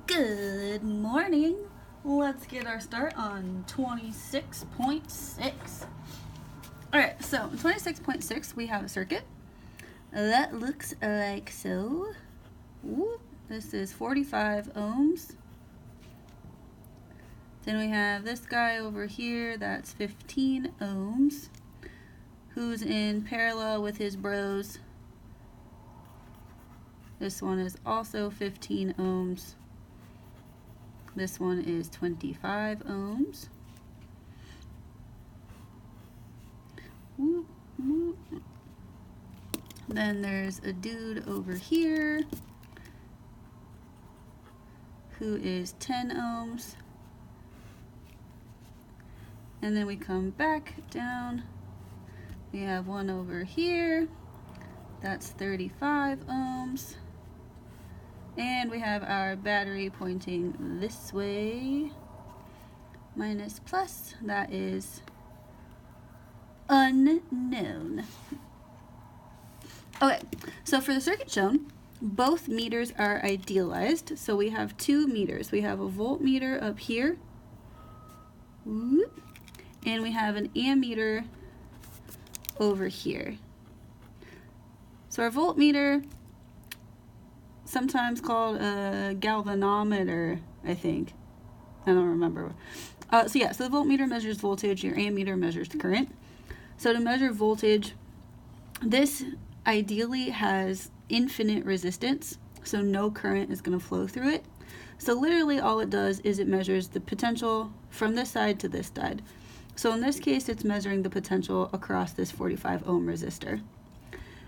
Good morning. Let's get our start on 26.6. Alright, so in 26.6 we have a circuit that looks like so. Ooh, this is 45 ohms. Then we have this guy over here that's 15 ohms, who's in parallel with his bros. This one is also 15 ohms. This one is 25 ohms. Whoop, whoop. Then there's a dude over here who is 10 ohms. And then we come back down. We have one over here. That's 35 ohms. And we have our battery pointing this way. Minus plus, that is unknown. Okay, so for the circuit shown, both meters are idealized. So we have two meters. We have a voltmeter up here. And we have an ammeter over here. So our voltmeter, sometimes called a galvanometer, I think. I don't remember. So the voltmeter measures voltage, your ammeter measures current. So to measure voltage, this ideally has infinite resistance, so no current is going to flow through it. So literally all it does is it measures the potential from this side to this side. So in this case, it's measuring the potential across this 45 ohm resistor.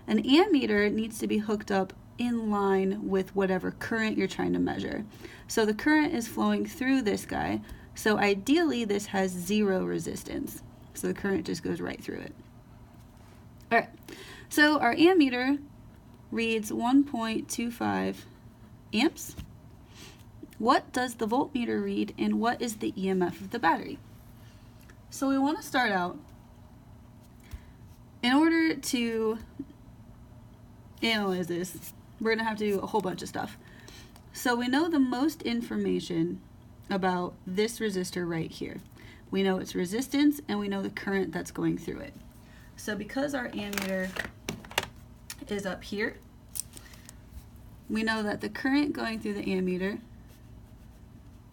An ammeter needs to be hooked up in line with whatever current you're trying to measure. So the current is flowing through this guy, so ideally this has zero resistance. So the current just goes right through it. Alright, so our ammeter reads 1.25 amps. What does the voltmeter read, and what is the EMF of the battery? So we want to start out, in order to analyze this, we're going to have to do a whole bunch of stuff. So we know the most information about this resistor right here. We know its resistance and we know the current that's going through it. So because our ammeter is up here, we know that the current going through the ammeter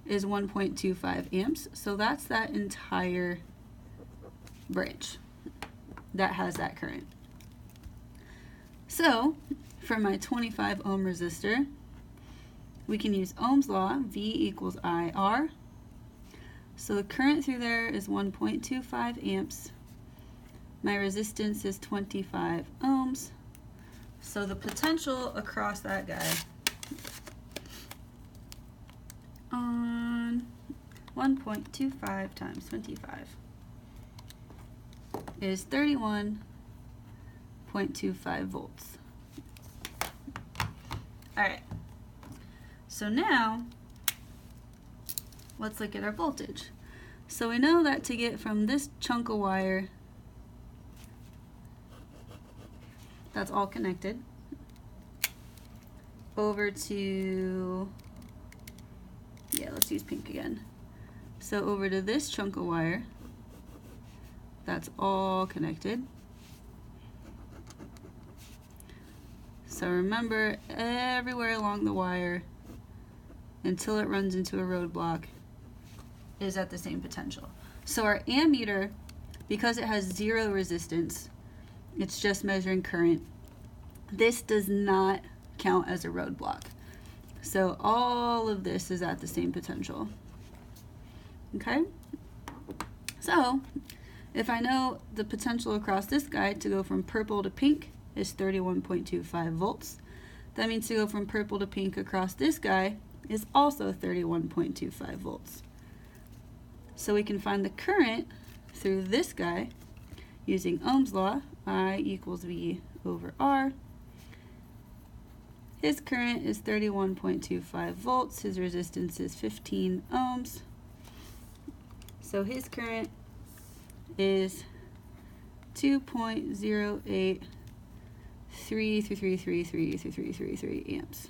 is 1.25 amps. So that's that entire branch that has that current. So for my 25 ohm resistor, we can use Ohm's law, V equals IR. So the current through there is 1.25 amps. My resistance is 25 ohms. So the potential across that guy on 1.25 times 25 is 31.25 volts. Alright, so now let's look at our voltage. So we know that to get from this chunk of wire that's all connected over to, let's use pink again. So over to this chunk of wire that's all connected. So remember, everywhere along the wire until it runs into a roadblock is at the same potential. So our ammeter, because it has zero resistance, it's just measuring current. This does not count as a roadblock. So all of this is at the same potential. Okay? So if I know the potential across this guy to go from purple to pink is 31.25 volts, that means to go from purple to pink across this guy is also 31.25 volts. So we can find the current through this guy using Ohm's law, I equals V over R. His current is 31.25 volts. His resistance is 15 ohms. So his current is 2.08333333 amps.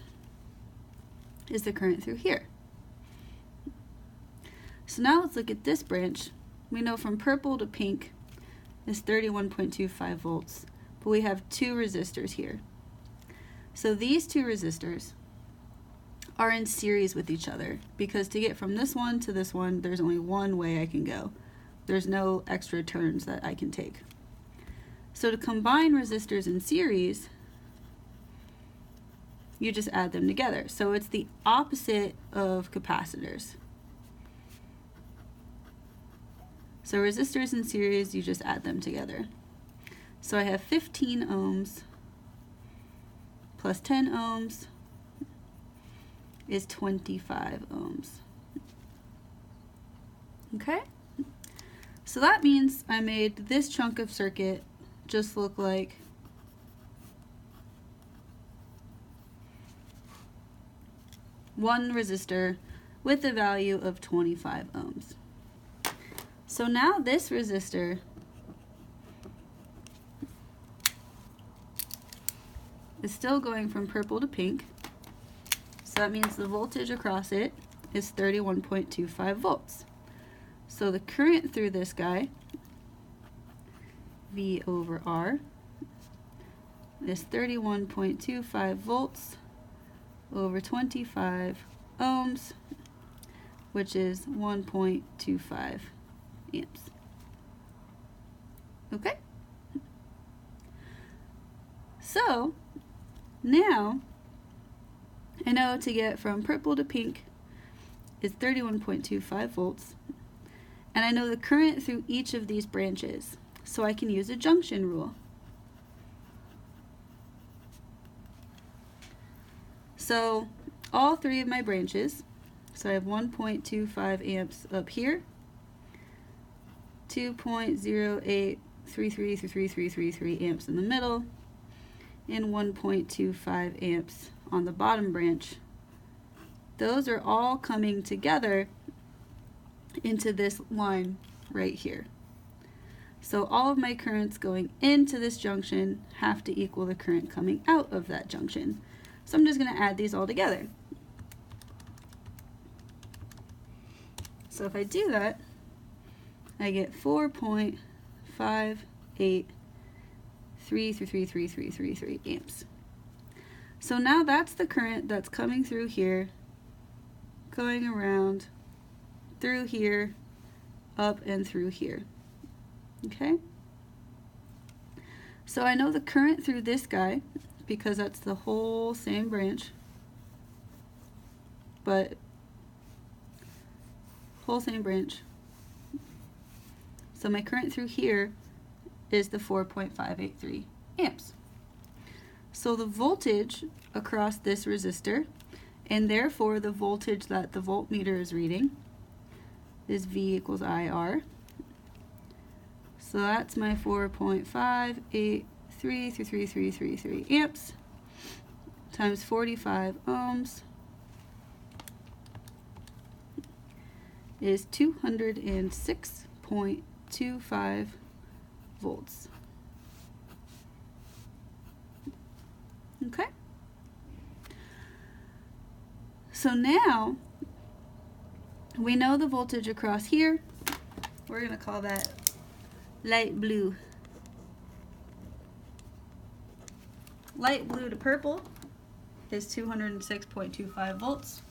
is the current through here. So now let's look at this branch. We know from purple to pink is 31.25 volts, but we have two resistors here. So these two resistors are in series with each other, because to get from this one to this one, there's only one way I can go. There's no extra turns that I can take. So to combine resistors in series, you just add them together. So it's the opposite of capacitors. So resistors in series, you just add them together. So I have 15 ohms plus 10 ohms is 25 ohms. Okay? So that means I made this chunk of circuit just look like one resistor with a value of 25 ohms. So now this resistor is still going from purple to pink. So that means the voltage across it is 31.25 volts. So the current through this guy, V over R, is 31.25 volts over 25 ohms, which is 1.25 amps. Okay? So now I know to get from purple to pink is 31.25 volts, and I know the current through each of these branches, so I can use a junction rule. So all three of my branches, so I have 1.25 amps up here, 2.08333333 amps in the middle, and 1.25 amps on the bottom branch. Those are all coming together into this line right here. So all of my currents going into this junction have to equal the current coming out of that junction. So I'm just going to add these all together. So if I do that, I get 4.58333333 amps. So now that's the current that's coming through here, going around, through here, up and through here. Okay? So I know the current through this guy, because that's the whole same branch, but whole same branch. So my current through here is the 4.583 amps. So the voltage across this resistor, and therefore the voltage that the voltmeter is reading, is V equals IR. So that's my 4.5833333 amps times 45 ohms is 206.25 volts. Okay? So now we know the voltage across here. We're going to call that light blue. Light blue to purple is 206.25 volts.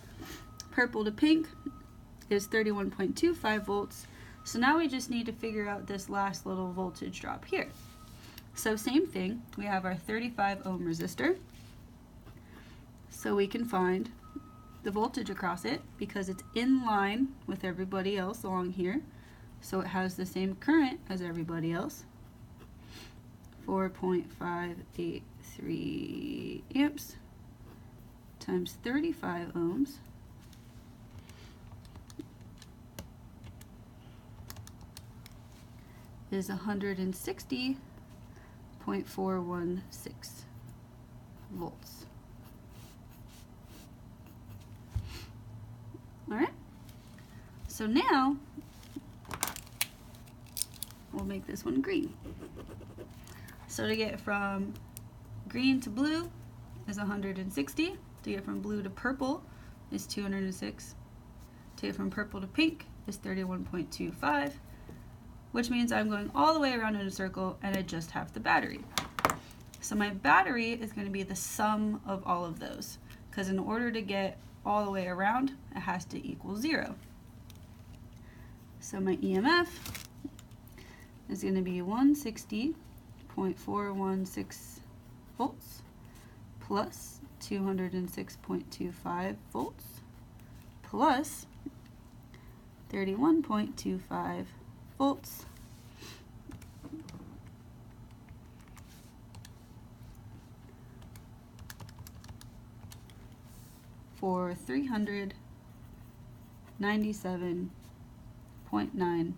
Purple to pink is 31.25 volts. So now we just need to figure out this last little voltage drop here. So same thing, we have our 35 ohm resistor. So we can find the voltage across it because it's in line with everybody else along here. So it has the same current as everybody else. 4.583 amps times 35 ohms is 160.416 volts. All right, so now we'll make this one green. So to get from green to blue is 160. To get from blue to purple is 206. Take it from purple to pink is 31.25, which means I'm going all the way around in a circle and I just have the battery. So my battery is going to be the sum of all of those, because in order to get all the way around, it has to equal 0. So my EMF is going to be 160.416 volts plus 206.25 volts plus 31.25 volts for 397.9